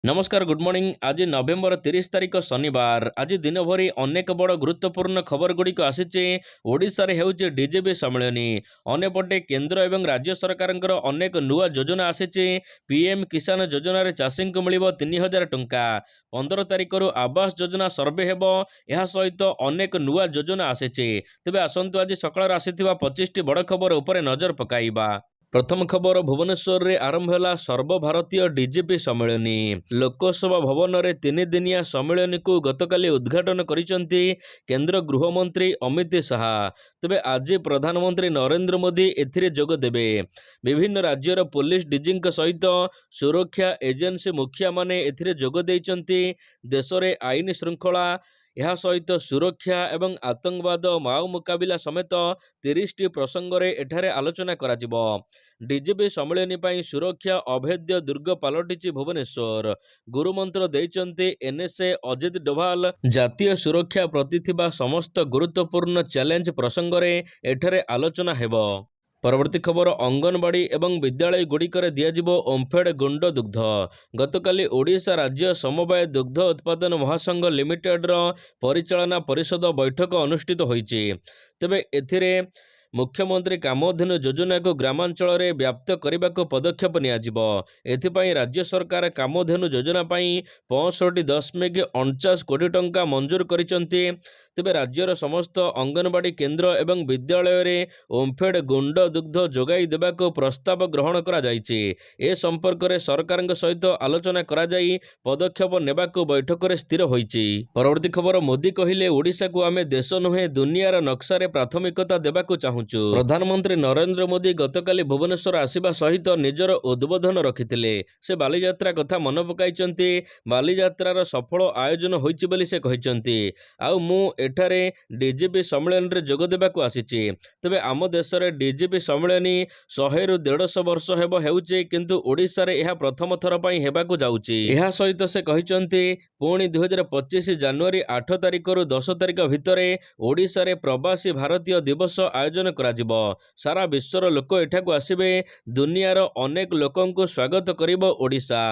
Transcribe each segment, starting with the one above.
नमस्कार good morning. आज नवेम्बर 30 तारिख शनिवार। आज दिन भरी अनेक बड़ गुरुत्वपूर्ण खबर गुड़िक आसी। ओडिशा रे हेउचे डीजेपी सम्मेलनी। अन्यपटे केंद्र एवं राज्य सरकार अनेक नुआ योजना आसी। पीएम किसान योजना रे चाषी को मिलिबो 3000 टंका। 15 तारिख रु आवास योजना सर्वे हेबो। यह सहित अनेक नुआ योजना आसी। तेबे आसंतु आज सकाळ आसीथिबा 25 टी बड़ खबर उपरे नजर पकाइबा। प्रथम खबर भुवनेश्वर रे आरंभ है सर्वभारतीय डीजेपी सम्मेलनी। लोकसभा भवन में 3 दिनिया सम्मेलनी को गतकाली उद्घाटन करिसेंती केंद्र गृहमंत्री अमित शाह। तेबे आज प्रधानमंत्री नरेंद्र मोदी एथिरे जोग देबे। विभिन्न राज्यर पुलिस डीजी सहित सुरक्षा एजेंसी मुखिया माने एथिरे जोग देइचंती। देश में आईन श्रृंखला यह सहित सुरक्षा एवं आतंकवाद माओ मुकाबिला समेत 30 टी प्रसंग रे एठारे आलोचना कराजिबो। डीजीपी सम्मेलनी ପାଇଁ सुरक्षा अभेद्य दुर्ग पालटिछि भुवनेश्वर। गुरुमंत्र देइचंती एनएसए अजित डोभाल। जातीय सुरक्षा प्रति थिबा समस्त गुरुत्वपूर्ण चैलेंज प्रसंग रे एठारे आलोचना हेबो। परवर्ती खबर अंगनवाड़ी एवं विद्यालय गुड़िकर दियाजिबो ओम्फेड गुंड दुग्ध। गतकाली ओडिशा राज्य समवाय दुग्ध उत्पादन महासंघ लिमिटेड रो परिचालना परिषद बैठक अनुष्ठित होईछि। तेबे एथिरे मुख्यमंत्री कामधेनु योजना को ग्रामांचल रे व्याप्त करने को पदक्षेप नियाजिबो। एथिपाई राज्य सरकार कामधेनु योजना पाई 65.49 कोटी टंका मंजूर करिसंती। तेबे राज्यर समस्त अंगनवाड़ी केंद्र एवं विद्यालय रे ओम्फेड गुंड दुग्ध जोगाई देबाको प्रस्ताव ग्रहण करा जायछि। ए संपर्क रे सरकारक सहित आलोचना करा जाई पदक्षेप नेबाको बैठक रे स्थिर होईछि। परवर्ती खबर मोदी कहिले ओडिशा को आमे देश नुहे दुनियार नक्शा रे प्राथमिकता देबाको चाहुचु। प्रधानमंत्री नरेंद्र मोदी गतकाली भुवनेश्वर आसिबा सहित निजर उद्बोधन रखिथिले। से बालीयात्रा कथा मन पकाइचंती। बालीयात्रार सफल आयोजन होईछि बोली से कहिचंती। आउ मु एठारे डीजीपी सम्मेलन रे जोग देबाको आसीछि। तबे आम देश रे डीजीपी सम्मेलनी 100 रु 150 वर्ष हेबो हेउछि, किंतु ओडिशा रे एहा प्रथम थर पई हेबाको जाउछि। एहा सहित से कहिचंती पुणी 2025 जनवरी 8 तारिख रु 10 तारिख भितरे ओडिशा रे प्रवासी भारतीय दिवस आयोजन कराजिबो। सारा विश्वर लोक एठाको आसिबे। दुनियार अनेक लोकंको स्वागत करिबो ओडिशा।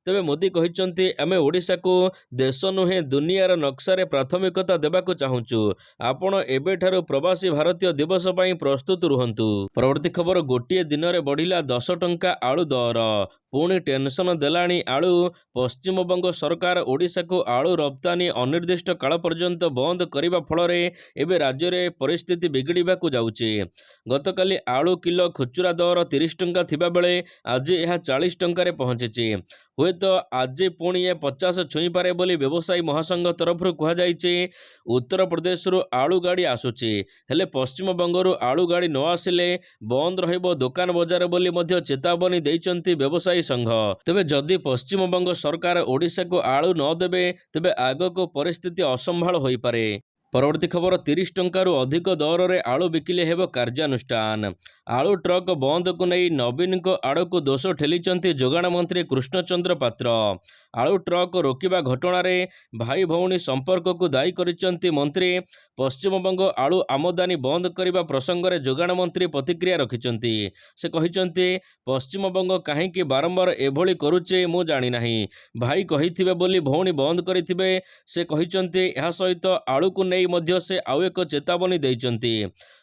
तेबे मोदी कहिचंती आमे ओडिशा को देश नुहे दुनियार नक्शा रे प्राथमिकता देबाको चाहुचु। आपण एबेठारु प्रवासी भारतीय दिवस पई प्रस्तुत रुहंतु। परवर्ती खबर गोटिए दिन रे बढ़िला 10 टंका आलू दर। पुणी टेंशन देलाणी आलू। पश्चिमबंग सरकार ओडिशा को आलू रप्तानी अनिर्दिष्ट काल पर्यंत बंद करने फल एवं राज्य में परिस्थिति बिगड़ाक जाउछि। गतकाली आलू किलो खुचुरा दर 30 टंका थिबा बेले आज यह 40 टंका पहुंची। हुए तो आज पुणी 50 छुई पारे बोली व्यवसायी महासंघ तरफ कहुଯାଇଛି। उत्तर प्रदेश रु आलू गाड़ी आसुछि, हेले पश्चिम बंगरु आलू गाड़ी न आसिले बंद रहिबो दुकान बजार बोली मध्य चेतावनी दैचंती व्यवसायी संघ। तेबे जदि पश्चिम बंग सरकार ओडिशा को आलू न देबे तेबे आगको परिस्थिति असंभाल होई पारे। परवर्ती खबर 30 टंकारु अधिक दर रे आलू बिकिले हेबो कार्यानुष्ठान। आलू ट्रक बंद को नहीं नवीन को आड़ को दोष ठेलीचंती जोगाण मंत्री कृष्णचंद्र पात्र। आलू ट्रक रोकिबा घटना रे भाई भौणी संपर्क को दायी करिसंती मंत्री। पश्चिमबंग आलू आमदानी बंद करने प्रसंग में जोगाण मंत्री प्रतिक्रिया रखिंट। से कहिसंती पश्चिमबंग कहीं बारंबार एभली करुचे मु जानी नाही। भाई कहिथिबे बोली भौणी बंद करिथिबे। से कहिसंती एहा सहित आलू को नहीं मध्य से आउ एक चेतावनी दैचंती।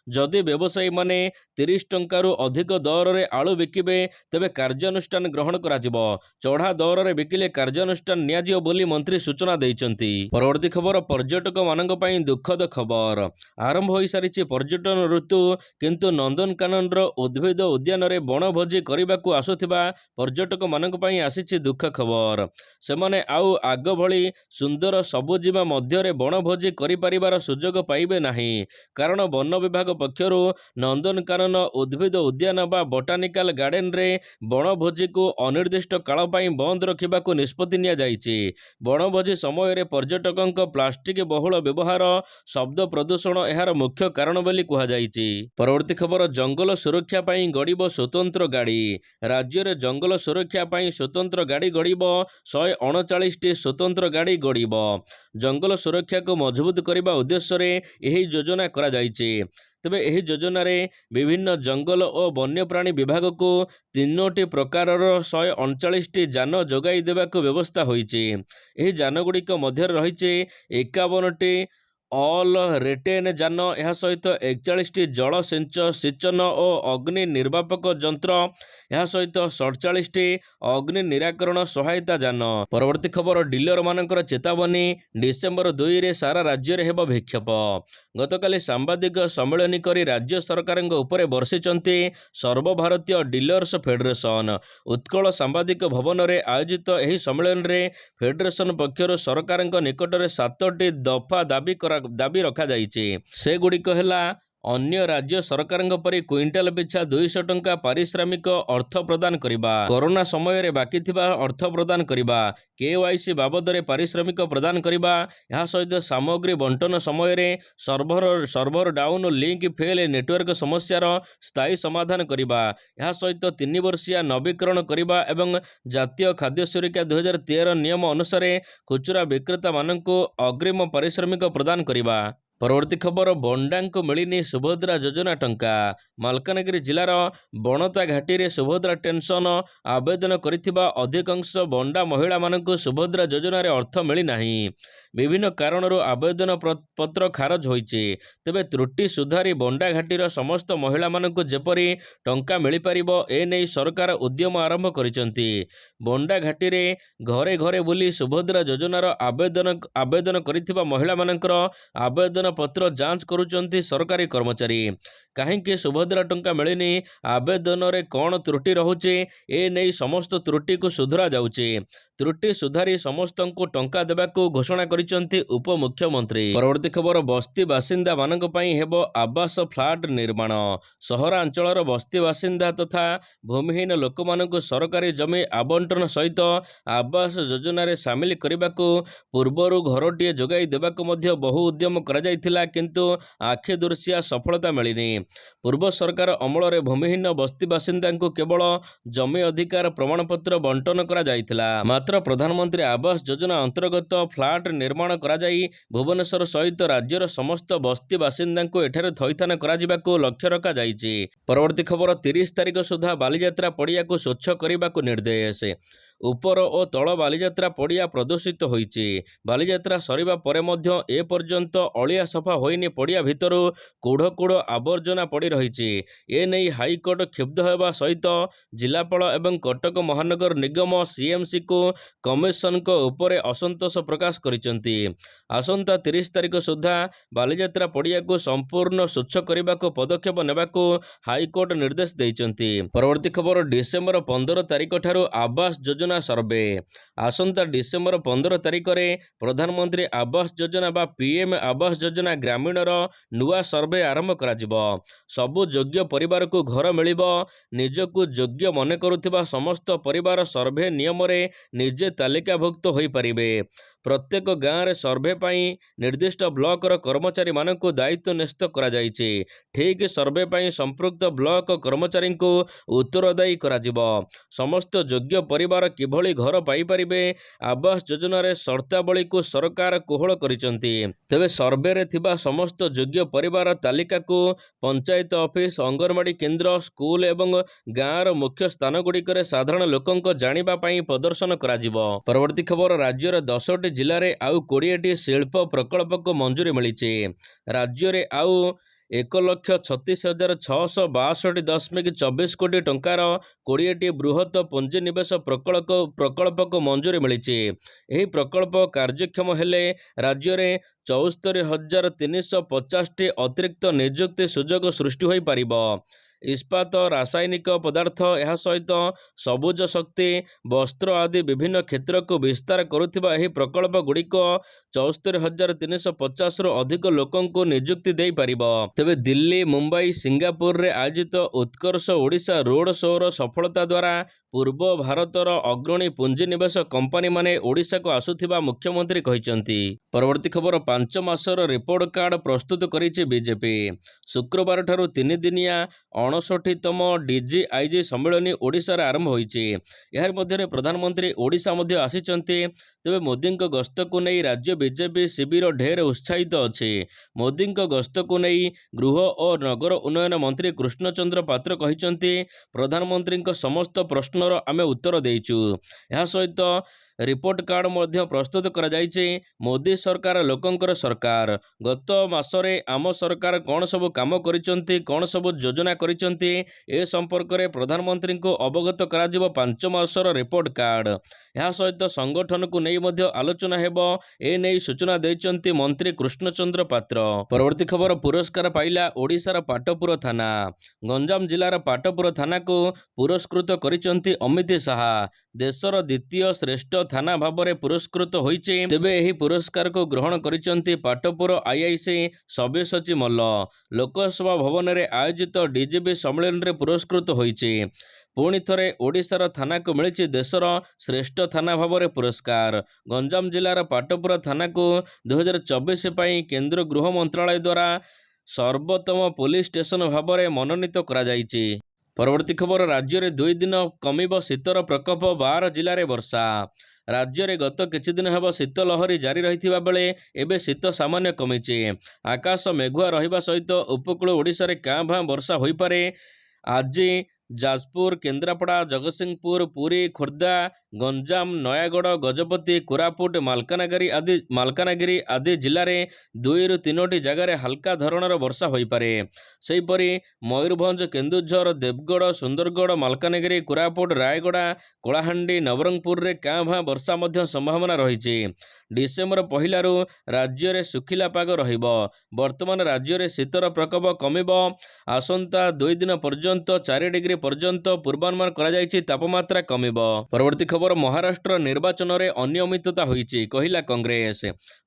जदि व्यवसायी माने 30 टंकारु अधिक दर रे आलू बिकिबे तेबे कार्यानुष्ठान ग्रहण कराजिबो। चढ़ा दर रे बिकिले कार्यानुष्ठान नियाजियो बोली मंत्री सूचना दैचंती। परवर्ती खबर पर्यटक मानक पई दुखद खबर। आरंभ होई सारिछि पर्यटन ऋतु, किंतु नंदनकानन रो उद्भिद उद्यान रे बनभोजी करिबाकू आसुथिबा पर्यटक मानक पई आसीछि दुख खबर। सेमाने आउ आग भली सुंदर सबुजीमा मध्य रे बनभोजी करि परिबार सुजोग पाइबे नाही। कारण वन विभाग पक्षर नंदनकानन उद्भिद उद्यान बा बोटानिकल गार्डन रे बनभोजी को अनिर्दिष्ट काल पाई बंद रखिबाकू निष्पत्ति निया जायछि। बनभोजी समय रे पर्यटकंक प्लास्टिक बहुल व्यवहार, शब्द प्रदूषण एहार मुख्य कारण बोली कहा जायछि। परवर्ती खबर जंगल सुरक्षा पाई गड़िबो स्वतंत्र गाड़ी। राज्य रे जंगल सुरक्षा पाई स्वतंत्र गाड़ी गड़िबो। 139 टी स्वतंत्र गाड़ी गड़िबो। जंगल सुरक्षा को मजबूत करने उद्देश्य रे एही योजना करा जायछि। ତେବେ ଏହି ଯୋଜନାରେ ବିଭିନ୍ନ ଜଙ୍ଗଲ ଓ ବନ୍ୟପ୍ରାଣୀ ବିଭାଗକୁ 3ଟି ପ୍ରକାରର 139ଟି ଯାନ ଯୋଗାଇ ଦେବାକୁ ବ୍ୟବସ୍ଥା ହୋଇଛି। ଏହି ଯାନଗୁଡ଼ିକ ମଧ୍ୟରେ ରହିଛି 51ଟି ଅଲ୍ ରିଟେନ୍ ଯାନ, ଏହା ସହିତ 41ଟି ଜଳ ସିଞ୍ଚନ ଓ ଅଗ୍ନି ନିର୍ବାପକ ଯନ୍ତ୍ର, ଏହା ସହିତ 47ଟି ଅଗ୍ନି ନିରାକରଣ ସହାୟତା ଯାନ। ପରବର୍ତ୍ତୀ ଖବର, ଡିଲରମାନଙ୍କର ଚେତାବନୀ, ଡିସେମ୍ବର 2ରେ ସାରା ରାଜ୍ୟରେ ହେବ ବିକ୍ଷୋଭ। ଗତକାଲି ସାମ୍ବାଦିକ ସମ୍ମିଳନୀ କରି ରାଜ୍ୟ ସରକାରଙ୍କ ଉପରେ ବର୍ଷିଛନ୍ତି ସର୍ବଭାରତୀୟ ଡିଲର୍ସ ଫେଡେରେସନ। ଉତ୍କଳ ସାମ୍ବାଦିକ ଭବନରେ ଆୟୋଜିତ ଏହି ସମ୍ମିଳନୀରେ ଫେଡେରେସନ ପକ୍ଷରୁ ସରକାରଙ୍କ ନିକଟରେ 7ଟି ଦଫା ଦାବି ରଖାଯାଇଛି। ସେଗୁଡ଼ିକ ହେଲା: ଅନ୍ୟ ରାଜ୍ୟ ସରକାରଙ୍କ ପରି କ୍ୱିଣ୍ଟାଲ ପିଛା 200 ଟଙ୍କା ପାରିଶ୍ରମିକ ଅର୍ଥ ପ୍ରଦାନ କରିବା, କରୋନା ସମୟରେ ବାକି ଥିବା ଅର୍ଥ ପ୍ରଦାନ କରିବା, KYC ବାବଦରେ ପାରିଶ୍ରମିକ ପ୍ରଦାନ କରିବା, ଏହା ସହିତ ସାମଗ୍ରୀ ବଣ୍ଟନ ସମୟରେ server down, link fail, network ସମସ୍ୟାର ସ୍ଥାୟୀ ସମାଧାନ କରିବା, ଏହା ସହିତ 3 ବର୍ଷିଆ ନବୀକରଣ କରିବା ଏବଂ ଜାତୀୟ ଖାଦ୍ୟ ସୁରକ୍ଷା 2013 ନିୟମ ଅନୁସାରେ ଖୁଚୁରା ବିକ୍ରେତାମାନଙ୍କୁ ଅଗ୍ରିମ ପାରିଶ୍ରମିକ ପ୍ରଦାନ କରିବା। ପରବର୍ତ୍ତୀ ଖବର, ବଣ୍ଡାଙ୍କୁ ମିଳିନି ସୁଭଦ୍ରା ଯୋଜନା ଟଙ୍କା। ମାଲକାନଗିରି ଜିଲ୍ଲାର ବଣତା ଘାଟିରେ ସୁଭଦ୍ରା ପେନ୍ସନ ଆବେଦନ କରିଥିବା ଅଧିକାଂଶ ବଣ୍ଡା ମହିଳାମାନଙ୍କୁ ସୁଭଦ୍ରା ଯୋଜନାରେ ଅର୍ଥ ମିଳିନାହିଁ। ବିଭିନ୍ନ କାରଣରୁ ଆବେଦନ ପତ୍ର ଖାରଜ ହୋଇଛି। ତେବେ ତ୍ରୁଟି ସୁଧାରି ବଣ୍ଡା ଘାଟିର ସମସ୍ତ ମହିଳାମାନଙ୍କୁ ଯେପରି ଟଙ୍କା ମିଳିପାରିବ, ଏନେଇ ସରକାର ଉଦ୍ୟମ ଆରମ୍ଭ କରିଛନ୍ତି। ବଣ୍ଡା ଘାଟିରେ ଘରେ ଘରେ ବୁଲି ସୁଭଦ୍ରା ଯୋଜନାର ଆବେଦନ କରିଥିବା ମହିଳାମାନଙ୍କର ଆବେଦନ ପତ୍ର ଯାଞ୍ଚ କରୁଛନ୍ତି ସରକାରୀ କର୍ମଚାରୀ। କାହିଁକି ସୁଭଦ୍ରା ଟଙ୍କା ମିଳିନି, ଆବେଦନରେ କ'ଣ ତ୍ରୁଟି ରହୁଛି, ଏ ନେଇ ସମସ୍ତ ତ୍ରୁଟିକୁ ସୁଧରା ଯାଉଛି। ତ୍ରୁଟି ସୁଧାରି ସମସ୍ତଙ୍କୁ ଟଙ୍କା ଦେବାକୁ ଘୋଷଣା କରିଛନ୍ତି ଉପମୁଖ୍ୟମନ୍ତ୍ରୀ। ପରବର୍ତ୍ତୀ ଖବର, ବସ୍ତି ବାସିନ୍ଦା ମାନଙ୍କ ପାଇଁ ହେବ ଆବାସ ଫ୍ଲାଟ ନିର୍ମାଣ। ସହରାଞ୍ଚଳର ବସ୍ତି ବାସିନ୍ଦା ତଥା ଭୂମିହୀନ ଲୋକମାନଙ୍କୁ ସରକାରୀ ଜମି ଆବଣ୍ଟନ ସହିତ ଆବାସ ଯୋଜନାରେ ସାମିଲ କରିବାକୁ ପୂର୍ବରୁ ଘରଟିଏ ଯୋଗାଇ ଦେବାକୁ ମଧ୍ୟ ବହୁ ଉଦ୍ୟମ କରାଯାଇଥିଲା, କିନ୍ତୁ ଆଖିଦୃଶିଆ ସଫଳତା ମିଳିନି। ପୂର୍ବ ସରକାର ଅମଳରେ ଭୂମିହୀନ ବସ୍ତି ବାସିନ୍ଦାଙ୍କୁ କେବଳ ଜମି ଅଧିକାର ପ୍ରମାଣପତ୍ର ବଣ୍ଟନ କରାଯାଇଥିଲା। ମାତ୍ର ପ୍ରଧାନମନ୍ତ୍ରୀ ଆବାସ ଯୋଜନା ଅନ୍ତର୍ଗତ ଫ୍ଲାଟ ନିର୍ମାଣ କରାଯାଇ ଭୁବନେଶ୍ୱର ସହିତ ରାଜ୍ୟର ସମସ୍ତ ବସ୍ତି ବାସିନ୍ଦାଙ୍କୁ ଏଠାରେ ଥଇଥାନ କରାଯିବାକୁ ଲକ୍ଷ୍ୟ ରଖାଯାଇଛି। ପରବର୍ତ୍ତୀ ଖବର, 30 ତାରିଖ ସୁଦ୍ଧା ବାଲିଯାତ୍ରା ପଡ଼ିଆକୁ ସ୍ୱଚ୍ଛ କରିବାକୁ ନିର୍ଦ୍ଦେଶ। ଉପର ଓ ତଳ ବାଲିଯାତ୍ରା ପଡ଼ିଆ ପ୍ରଦୂଷିତ ହୋଇଛି। ବାଲିଯାତ୍ରା ସରିବା ପରେ ମଧ୍ୟ ଏପର୍ଯ୍ୟନ୍ତ ଅଳିଆ ସଫା ହୋଇନି। ପଡ଼ିଆ ଭିତରୁ କୁଢ଼ କୁଢ଼ ଆବର୍ଜନା ପଡ଼ି ରହିଛି। ଏନେଇ ହାଇକୋର୍ଟ କ୍ଷୁବ୍ଧ ହେବା ସହିତ ଜିଲ୍ଲାପାଳ ଏବଂ କଟକ ମହାନଗର ନିଗମ CMCକୁ କମିଶନଙ୍କ ଉପରେ ଅସନ୍ତୋଷ ପ୍ରକାଶ କରିଛନ୍ତି। ଆସନ୍ତା 30 ତାରିଖ ସୁଦ୍ଧା ବାଲିଯାତ୍ରା ପଡ଼ିଆକୁ ସମ୍ପୂର୍ଣ୍ଣ ସ୍ୱଚ୍ଛ କରିବାକୁ ପଦକ୍ଷେପ ନେବାକୁ ହାଇକୋର୍ଟ ନିର୍ଦ୍ଦେଶ ଦେଇଛନ୍ତି। ପରବର୍ତ୍ତୀ ଖବର, ଡିସେମ୍ବର 15 ତାରିଖ ଠାରୁ ଆବାସ ଯୋଜନା ସର୍ଭେ। ଆସନ୍ତା ଡିସେମ୍ବର 15 ତାରିଖରେ ପ୍ରଧାନମନ୍ତ୍ରୀ ଆବାସ ଯୋଜନା ବା PM ଆବାସ ଯୋଜନା ଗ୍ରାମୀଣର ନୂଆ ସର୍ଭେ ଆରମ୍ଭ କରାଯିବ। ସବୁ ଯୋଗ୍ୟ ପରିବାରକୁ ଘର ମିଳିବ। ନିଜକୁ ଯୋଗ୍ୟ ମନେ କରୁଥିବା ସମସ୍ତ ପରିବାର ସର୍ଭେ ନିୟମରେ ନିଜେ ତାଲିକାଭୁକ୍ତ ହୋଇପାରିବେ। ପ୍ରତ୍ୟେକ ଗାଁରେ ସର୍ଭେ ପାଇଁ ନିର୍ଦ୍ଦିଷ୍ଟ ବ୍ଲକର କର୍ମଚାରୀମାନଙ୍କୁ ଦାୟିତ୍ୱ ନ୍ୟସ୍ତ କରାଯାଇଛି। ଠିକ୍ ସର୍ଭେ ପାଇଁ ସମ୍ପୃକ୍ତ ବ୍ଲକ କର୍ମଚାରୀଙ୍କୁ ଉତ୍ତରଦାୟୀ କରାଯିବ। ସମସ୍ତ ଯୋଗ୍ୟ ପରିବାର କିଭଳି ଘର ପାଇପାରିବେ, ଆବାସ ଯୋଜନାରେ ସର୍ତ୍ତାବଳୀକୁ ସରକାର କୋହଳ କରିଛନ୍ତି। ତେବେ ସର୍ଭେରେ ଥିବା ସମସ୍ତ ଯୋଗ୍ୟ ପରିବାର ତାଲିକାକୁ ପଞ୍ଚାୟତ ଅଫିସ, ଅଙ୍ଗନବାଡ଼ି କେନ୍ଦ୍ର, ସ୍କୁଲ ଏବଂ ଗାଁର ମୁଖ୍ୟ ସ୍ଥାନଗୁଡ଼ିକରେ ସାଧାରଣ ଲୋକଙ୍କ ଜାଣିବା ପାଇଁ ପ୍ରଦର୍ଶନ କରାଯିବ। ପରବର୍ତ୍ତୀ ଖବର, ରାଜ୍ୟର 10ଟି ଜିଲ୍ଲାରେ ଆଉ 20ଟି ଶିଳ୍ପ ପ୍ରକଳ୍ପକୁ ମଞ୍ଜୁରୀ ମିଳିଛି। ରାଜ୍ୟରେ ଆଉ 1,36,662.24 କୋଟି ଟଙ୍କାର 20ଟି ବୃହତ ପୁଞ୍ଜିନିବେଶ ପ୍ରକଳ୍ପକୁ ମଞ୍ଜୁରୀ ମିଳିଛି। ଏହି ପ୍ରକଳ୍ପ କାର୍ଯ୍ୟକ୍ଷମ ହେଲେ ରାଜ୍ୟରେ 74,350ଟି ଅତିରିକ୍ତ ନିଯୁକ୍ତି ସୁଯୋଗ ସୃଷ୍ଟି ହୋଇପାରିବ। ଇସ୍ପାତ, ରାସାୟନିକ ପଦାର୍ଥ, ଏହା ସହିତ ସବୁଜ ଶକ୍ତି, ବସ୍ତ୍ର ଆଦି ବିଭିନ୍ନ କ୍ଷେତ୍ରକୁ ବିସ୍ତାର କରୁଥିବା ଏହି ପ୍ରକଳ୍ପଗୁଡ଼ିକ 74,350ରୁ ଅଧିକ ଲୋକଙ୍କୁ ନିଯୁକ୍ତି ଦେଇପାରିବ। ତେବେ ଦିଲ୍ଲୀ, ମୁମ୍ବାଇ, ସିଙ୍ଗାପୁରରେ ଆୟୋଜିତ ଉତ୍କର୍ଷ ଓଡ଼ିଶା ରୋଡ୍ ଶୋର ସଫଳତା ଦ୍ୱାରା ପୂର୍ବ ଭାରତର ଅଗ୍ରଣୀ ପୁଞ୍ଜିନିବେଶ କମ୍ପାନୀମାନେ ଓଡ଼ିଶାକୁ ଆସୁଥିବା ମୁଖ୍ୟମନ୍ତ୍ରୀ କହିଛନ୍ତି। ପରବର୍ତ୍ତୀ ଖବର 5 ମାସର ରିପୋର୍ଟ କାର୍ଡ ପ୍ରସ୍ତୁତ କରିଛି ବିଜେପି। ଶୁକ୍ରବାରଠାରୁ 3 ଦିନିଆ 59ତମ ଡିଜିଆଇଜି ସମ୍ମିଳନୀ ଓଡ଼ିଶାରେ ଆରମ୍ଭ ହୋଇଛି। ଏହାର ମଧ୍ୟରେ ପ୍ରଧାନମନ୍ତ୍ରୀ ଓଡ଼ିଶା ମଧ୍ୟ ଆସିଛନ୍ତି। ତେବେ ମୋଦିଙ୍କ ଗସ୍ତକୁ ନେଇ ରାଜ୍ୟ ବିଜେପି ଶିବିର ଢେର ଉତ୍ସାହିତ ଅଛି। ମୋଦିଙ୍କ ଗସ୍ତକୁ ନେଇ ଗୃହ ଓ ନଗର ଉନ୍ନୟନ ମନ୍ତ୍ରୀ କୃଷ୍ଣଚନ୍ଦ୍ର ପାତ୍ର କହିଛନ୍ତି, ପ୍ରଧାନମନ୍ତ୍ରୀଙ୍କ ସମସ୍ତ ପ୍ରଶ୍ନର ଆମେ ଉତ୍ତର ଦେଇଛୁ। ଏହା ସହିତ ରିପୋର୍ଟ କାର୍ଡ ମଧ୍ୟ ପ୍ରସ୍ତୁତ କରାଯାଇଛି। ମୋଦି ସରକାର ଲୋକଙ୍କର ସରକାର। ଗତ ମାସରେ ଆମ ସରକାର କ'ଣ ସବୁ କାମ କରିଛନ୍ତି, କ'ଣ ସବୁ ଯୋଜନା କରିଛନ୍ତି, ଏ ସମ୍ପର୍କରେ ପ୍ରଧାନମନ୍ତ୍ରୀଙ୍କୁ ଅବଗତ କରାଯିବ 5 ମାସର ରିପୋର୍ଟ କାର୍ଡ। ଏହା ସହିତ ସଂଗଠନକୁ ନେଇ ମଧ୍ୟ ଆଲୋଚନା ହେବ। ଏ ନେଇ ସୂଚନା ଦେଇଛନ୍ତି ମନ୍ତ୍ରୀ କୃଷ୍ଣଚନ୍ଦ୍ର ପାତ୍ର। ପରବର୍ତ୍ତୀ ଖବର ପୁରସ୍କାର ପାଇଲା ଓଡ଼ିଶାର ପାଟପୁର ଥାନା। ଗଞ୍ଜାମ ଜିଲ୍ଲାର ପାଟପୁର ଥାନାକୁ ପୁରସ୍କୃତ କରିଛନ୍ତି ଅମିତ ଶାହା। ଦେଶର ଦ୍ୱିତୀୟ ଶ୍ରେଷ୍ଠ ଥାନା ଭାବରେ ପୁରସ୍କୃତ ହୋଇଛି। ତେବେ ଏହି ପୁରସ୍କାରକୁ ଗ୍ରହଣ କରିଛନ୍ତି ପାଟପୁର ଆଇଆଇସି ସବ୍ୟସାଚୀ ମଲ୍ଲ। ଲୋକସଭା ଭବନରେ ଆୟୋଜିତ ଡିଜିପି ସମ୍ମିଳନୀରେ ପୁରସ୍କୃତ ହୋଇଛି। ପୁଣି ଥରେ ଓଡ଼ିଶାର ଥାନାକୁ ମିଳିଛି ଦେଶର ଶ୍ରେଷ୍ଠ ଥାନା ଭାବରେ ପୁରସ୍କାର। ଗଞ୍ଜାମ ଜିଲ୍ଲାର ପାଟପୁର ଥାନାକୁ 2024 ପାଇଁ କେନ୍ଦ୍ର ଗୃହ ମନ୍ତ୍ରାଳୟ ଦ୍ୱାରା ସର୍ବୋତ୍ତମ ପୋଲିସ ଷ୍ଟେସନ ଭାବରେ ମନୋନୀତ କରାଯାଇଛି। ପରବର୍ତ୍ତୀ ଖବର ରାଜ୍ୟରେ 2 ଦିନ କମିବ ଶୀତର ପ୍ରକୋପ, 12 ଜିଲ୍ଲାରେ ବର୍ଷା। ରାଜ୍ୟରେ ଗତ କିଛି ଦିନ ହେବ ଶୀତ ଲହରୀ ଜାରି ରହିଥିବା ବେଳେ ଏବେ ଶୀତ ସାମାନ୍ୟ କମିଛି। ଆକାଶ ମେଘୁଆ ରହିବା ସହିତ ଉପକୂଳ ଓଡ଼ିଶାରେ କାଁ ଭାଁ ବର୍ଷା ହୋଇପାରେ। ଆଜି ଯାଜପୁର, କେନ୍ଦ୍ରାପଡ଼ା, ଜଗତସିଂହପୁର, ପୁରୀ, ଖୋର୍ଦ୍ଧା, ଗଞ୍ଜାମ, ନୟାଗଡ଼, ଗଜପତି, କୋରାପୁଟ, ମାଲକାନଗିରି ଆଦି ଜିଲ୍ଲାରେ 2ରୁ 3ଟି ଜାଗାରେ ହାଲକା ଧରଣର ବର୍ଷା ହୋଇପାରେ। ସେହିପରି ମୟୂରଭଞ୍ଜ, କେନ୍ଦୁଝର, ଦେବଗଡ଼, ସୁନ୍ଦରଗଡ଼, ମାଲକାନଗିରି, କୋରାପୁଟ, ରାୟଗଡ଼ା, କଳାହାଣ୍ଡି, ନବରଙ୍ଗପୁରରେ କାଁ ଭାଁ ବର୍ଷା ମଧ୍ୟ ସମ୍ଭାବନା ରହିଛି। ଡିସେମ୍ବର ପହିଲାରୁ ରାଜ୍ୟରେ ଶୁଖିଲା ପାଗ ରହିବ। ବର୍ତ୍ତମାନ ରାଜ୍ୟରେ ଶୀତର ପ୍ରକୋପ କମିବ। ଆସନ୍ତା 2 ଦିନ ପର୍ଯ୍ୟନ୍ତ 4 ଡିଗ୍ରୀ ପର୍ଯ୍ୟନ୍ତ ପୂର୍ବାନୁମାନ କରାଯାଇଛି ତାପମାତ୍ରା କମିବ। ପରବର୍ତ୍ତୀ ଖବର ମହାରାଷ୍ଟ୍ର ନିର୍ବାଚନରେ ଅନିୟମିତତା ହୋଇଛି କହିଲା କଂଗ୍ରେସ।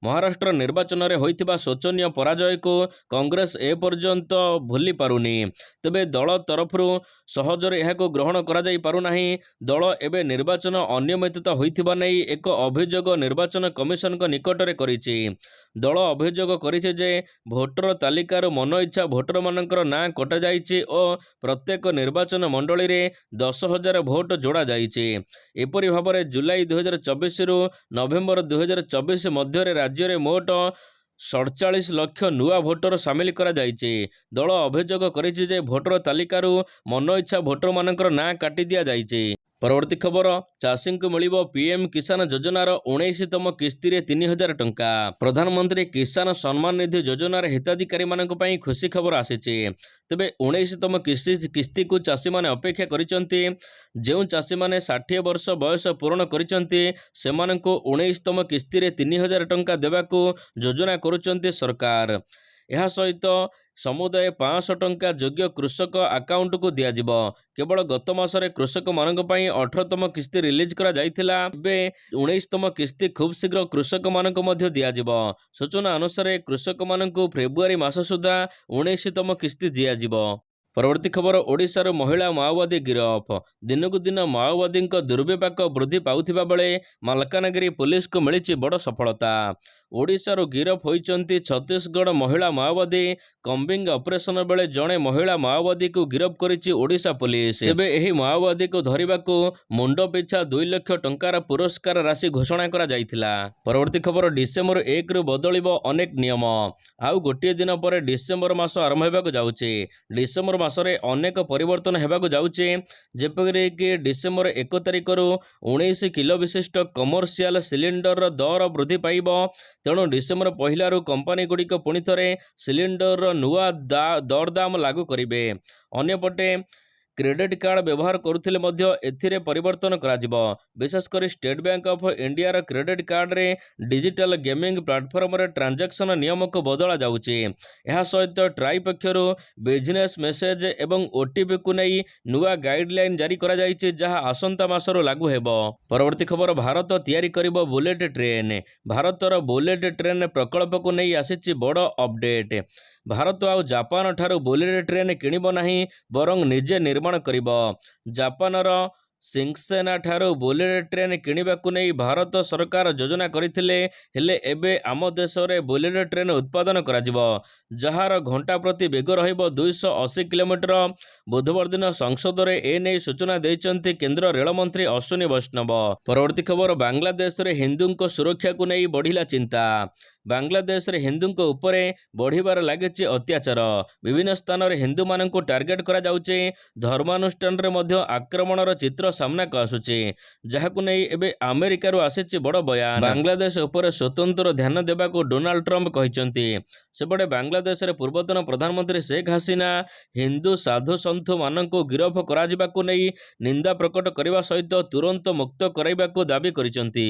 ମହାରାଷ୍ଟ୍ର ନିର୍ବାଚନରେ ହୋଇଥିବା ଶୋଚନୀୟ ପରାଜୟକୁ କଂଗ୍ରେସ ଏପର୍ଯ୍ୟନ୍ତ ଭୁଲି ପାରୁନି। ତେବେ ଦଳ ତରଫରୁ ସହଜରେ ଏହାକୁ ଗ୍ରହଣ କରାଯାଇ ପାରୁନାହିଁ। ଦଳ ଏବେ ନିର୍ବାଚନ ଅନିୟମିତତା ହୋଇଥିବା ନେଇ ଏକ ଅଭିଯୋଗ ନିର୍ବାଚନ କମିଶନଙ୍କ ନିକଟରେ କରିଛି। ଦଳ ଅଭିଯୋଗ କରିଛି ଯେ ଭୋଟର ତାଲିକାରୁ ମନଇଚ୍ଛା ଭୋଟରମାନଙ୍କର ନାଁ କଟାଯାଇଛି ଓ ପ୍ରତ୍ୟେକ ନିର୍ବାଚନ ମଣ୍ଡଳୀରେ 10,000 ଭୋଟ ଯୋଡ଼ାଯାଇଛି। ଏପରି ଭାବରେ ଜୁଲାଇ 2024ରୁ ନଭେମ୍ବର 2024 ମଧ୍ୟରେ ରାଜ୍ୟରେ ମୋଟ 47 ଲକ୍ଷ ନୂଆ ଭୋଟର ସାମିଲ କରାଯାଇଛି। ଦଳ ଅଭିଯୋଗ କରିଛି ଯେ ଭୋଟର ତାଲିକାରୁ ମନଇଚ୍ଛା ଭୋଟରମାନଙ୍କର ନାଁ କାଟି ଦିଆଯାଇଛି। ପରବର୍ତ୍ତୀ ଖବର ଚାଷୀଙ୍କୁ ମିଳିବ ପିଏମ୍ କିଷାନ ଯୋଜନାର 19ତମ କିସ୍ତିରେ 3,000 ଟଙ୍କା। ପ୍ରଧାନମନ୍ତ୍ରୀ କିଷାନ ସମ୍ମାନ ନିଧି ଯୋଜନାର ହିତାଧିକାରୀମାନଙ୍କ ପାଇଁ ଖୁସି ଖବର ଆସିଛି। ତେବେ 19ତମ କିସ୍ତିକୁ ଚାଷୀମାନେ ଅପେକ୍ଷା କରିଛନ୍ତି। ଯେଉଁ ଚାଷୀମାନେ 60 ବର୍ଷ ବୟସ ପୂରଣ କରିଛନ୍ତି ସେମାନଙ୍କୁ 19ତମ କିସ୍ତିରେ 3,000 ଟଙ୍କା ଦେବାକୁ ଯୋଜନା କରୁଛନ୍ତି ସରକାର। ଏହା ସହିତ ସମୁଦାୟ 500 ଟଙ୍କା ଯୋଗ୍ୟ କୃଷକ ଆକାଉଣ୍ଟକୁ ଦିଆଯିବ। କେବଳ ଗତ ମାସରେ କୃଷକମାନଙ୍କ ପାଇଁ 18ତମ କିସ୍ତି ରିଲିଜ କରାଯାଇଥିଲା। ଏବେ 19ତମ କିସ୍ତି ଖୁବ୍ ଶୀଘ୍ର କୃଷକମାନଙ୍କୁ ମଧ୍ୟ ଦିଆଯିବ। ସୂଚନା ଅନୁସାରେ କୃଷକମାନଙ୍କୁ ଫେବୃଆରୀ ମାସ ସୁଦ୍ଧା 19ତମ କିସ୍ତି ଦିଆଯିବ। ପରବର୍ତ୍ତୀ ଖବର ଓଡ଼ିଶାରୁ ମହିଳା ମାଓବାଦୀ ଗିରଫ। ଦିନକୁ ଦିନ ମାଓବାଦୀଙ୍କ ଦୁର୍ବିପାକ ବୃଦ୍ଧି ପାଉଥିବା ବେଳେ ମାଲକାନଗିରି ପୁଲିସକୁ ମିଳିଛି ବଡ଼ ସଫଳତା। ଓଡ଼ିଶାରୁ ଗିରଫ ହୋଇଛନ୍ତି ଛତିଶଗଡ଼ ମହିଳା ମାଓବାଦୀ। କମ୍ବିଂ ଅପରେସନ ବେଳେ ଜଣେ ମହିଳା ମାଓବାଦୀକୁ ଗିରଫ କରିଛି ଓଡ଼ିଶା ପୁଲିସ। ତେବେ ଏହି ମାଓବାଦୀକୁ ଧରିବାକୁ ମୁଣ୍ଡ ପିଛା 2 ଲକ୍ଷ ଟଙ୍କାର ପୁରସ୍କାର ରାଶି ଘୋଷଣା କରାଯାଇଥିଲା। ପରବର୍ତ୍ତୀ ଖବର ଡିସେମ୍ବର 1ରୁ ବଦଳିବ ଅନେକ ନିୟମ। ଆଉ ଗୋଟିଏ ଦିନ ପରେ ଡିସେମ୍ବର ମାସ ଆରମ୍ଭ ହେବାକୁ ଯାଉଛି। ଡିସେମ୍ବର ମାସରେ ଅନେକ ପରିବର୍ତ୍ତନ ହେବାକୁ ଯାଉଛି। ଯେପରିକି ଡିସେମ୍ବର 1 ତାରିଖରୁ 19 କିଲୋ ବିଶିଷ୍ଟ କମର୍ସିଆଲ ସିଲିଣ୍ଡରର ଦର ବୃଦ୍ଧି ପାଇବ। ତେଣୁ ଡିସେମ୍ବର ପହିଲାରୁ କମ୍ପାନୀଗୁଡ଼ିକ ପୁଣି ଥରେ ସିଲିଣ୍ଡରର ନୂଆ ଦରଦାମ ଲାଗୁ କରିବେ। ଅନ୍ୟପଟେ କ୍ରେଡିଟ୍ କାର୍ଡ ବ୍ୟବହାର କରୁଥିଲେ ମଧ୍ୟ ଏଥିରେ ପରିବର୍ତ୍ତନ କରାଯିବ। ବିଶେଷ କରି ଷ୍ଟେଟ୍ ବ୍ୟାଙ୍କ ଅଫ୍ ଇଣ୍ଡିଆର କ୍ରେଡିଟ୍ କାର୍ଡରେ ଡିଜିଟାଲ ଗେମିଂ ପ୍ଲାଟଫର୍ମରେ ଟ୍ରାଞ୍ଜାକ୍ସନ ନିୟମକୁ ବଦଳା ଯାଉଛି। ଏହା ସହିତ ଟ୍ରାଇ ପକ୍ଷରୁ ବିଜନେସ୍ ମେସେଜ ଏବଂ OTPକୁ ନେଇ ନୂଆ ଗାଇଡଲାଇନ୍ ଜାରି କରାଯାଇଛି, ଯାହା ଆସନ୍ତା ମାସରୁ ଲାଗୁ ହେବ। ପରବର୍ତ୍ତୀ ଖବର ଭାରତ ତିଆରି କରିବ ବୁଲେଟ ଟ୍ରେନ୍। ଭାରତର ବୁଲେଟ ଟ୍ରେନ୍ ପ୍ରକଳ୍ପକୁ ନେଇ ଆସିଛି ବଡ଼ ଅପଡେଟ୍। ଭାରତ ଆଉ ଜାପାନ ଠାରୁ ବୁଲେଟ ଟ୍ରେନ୍ କିଣିବ ନାହିଁ, ବରଂ ନିଜେ ନିର୍ମାଣ କରିବ। ଜାପାନର ଶିବସେନାଠାରୁ ବୁଲେଟ୍ ଟ୍ରେନ୍ କିଣିବାକୁ ନେଇ ଭାରତ ସରକାର ଯୋଜନା କରିଥିଲେ, ହେଲେ ଏବେ ଆମ ଦେଶରେ ବୁଲେଟ୍ ଟ୍ରେନ୍ ଉତ୍ପାଦନ କରାଯିବ, ଯାହାର ଘଣ୍ଟା ପ୍ରତି ବେଗ ରହିବ 280 କିଲୋମିଟର। ବୁଧବାର ଦିନ ସଂସଦରେ ଏନେଇ ସୂଚନା ଦେଇଛନ୍ତି କେନ୍ଦ୍ର ରେଳମନ୍ତ୍ରୀ ଅଶ୍ୱିନୀ ବୈଷ୍ଣବ। ପରବର୍ତ୍ତୀ ଖବର, ବାଂଲାଦେଶରେ ହିନ୍ଦୁଙ୍କ ସୁରକ୍ଷାକୁ ନେଇ ବଢ଼ିଲା ଚିନ୍ତା। ବାଂଲାଦେଶରେ ହିନ୍ଦୁଙ୍କ ଉପରେ ବଢ଼ିବାରେ ଲାଗିଛି ଅତ୍ୟାଚାର। ବିଭିନ୍ନ ସ୍ଥାନରେ ହିନ୍ଦୁମାନଙ୍କୁ ଟାର୍ଗେଟ କରାଯାଉଛି। ଧର୍ମାନୁଷ୍ଠାନରେ ମଧ୍ୟ ଆକ୍ରମଣର ଚିତ୍ର ସାମ୍ନାକୁ ଆସୁଛି, ଯାହାକୁ ନେଇ ଏବେ ଆମେରିକାରୁ ଆସିଛି ବଡ଼ ବୟାନ। ବାଂଲାଦେଶ ଉପରେ ସ୍ୱତନ୍ତ୍ର ଧ୍ୟାନ ଦେବାକୁ ଡୋନାଲ୍ଡ ଟ୍ରମ୍ପ କହିଛନ୍ତି। ସେପଟେ ବାଂଲାଦେଶରେ ପୂର୍ବତନ ପ୍ରଧାନମନ୍ତ୍ରୀ ଶେଖ୍ ହାସିନା ହିନ୍ଦୁ ସାଧୁସନ୍ଥମାନଙ୍କୁ ଗିରଫ କରାଯିବାକୁ ନେଇ ନିନ୍ଦା ପ୍ରକଟ କରିବା ସହିତ ତୁରନ୍ତ ମୁକ୍ତ କରାଇବାକୁ ଦାବି କରିଛନ୍ତି।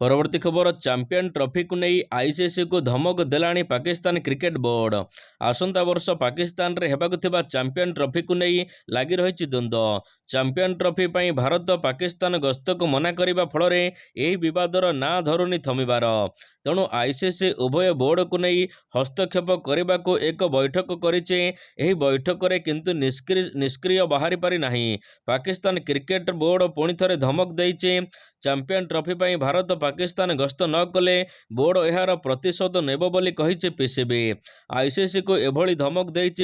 ପରବର୍ତ୍ତୀ ଖବର, ଚାମ୍ପିୟନ୍ ଟ୍ରଫିକୁ ନେଇ ଆଇସିସିକୁ ଧମକ ଦେଲାଣି ପାକିସ୍ତାନ କ୍ରିକେଟ ବୋର୍ଡ। ଆସନ୍ତା ବର୍ଷ ପାକିସ୍ତାନରେ ହେବାକୁ ଥିବା ଚାମ୍ପିୟନ୍ ଟ୍ରଫିକୁ ନେଇ ଲାଗି ରହିଛି ଦ୍ୱନ୍ଦ୍ୱ। ଚାମ୍ପିୟନ୍ ଟ୍ରଫି ପାଇଁ ଭାରତ ପାକିସ୍ତାନ ଗସ୍ତକୁ ମନା କରିବା ଫଳରେ ଏହି ବିବାଦର ନାଁ ଧରୁନି ଥମିବାର। ତେଣୁ ଆଇସିସି ଉଭୟ ବୋର୍ଡକୁ ନେଇ ହସ୍ତକ୍ଷେପ କରିବାକୁ ଏକ ବୈଠକ କରିଛି। ଏହି ବୈଠକରେ କିନ୍ତୁ ନିଷ୍କ୍ରିୟ ବାହାରି ପାରିନାହିଁ। ପାକିସ୍ତାନ କ୍ରିକେଟ ବୋର୍ଡ ପୁଣି ଥରେ ଧମକ ଦେଇଛି, ଚାମ୍ପିୟନ୍ ଟ୍ରଫି ପାଇଁ ଭାରତ ପାକିସ୍ତାନ ଗସ୍ତ ନ କଲେ ବୋର୍ଡ ଏହାର ପ୍ରତିଶୋଧ ନେବ ବୋଲି କହିଛି ପିସିବି। ଆଇସିସିକୁ ଏଭଳି ଧମକ ଦେଇଛି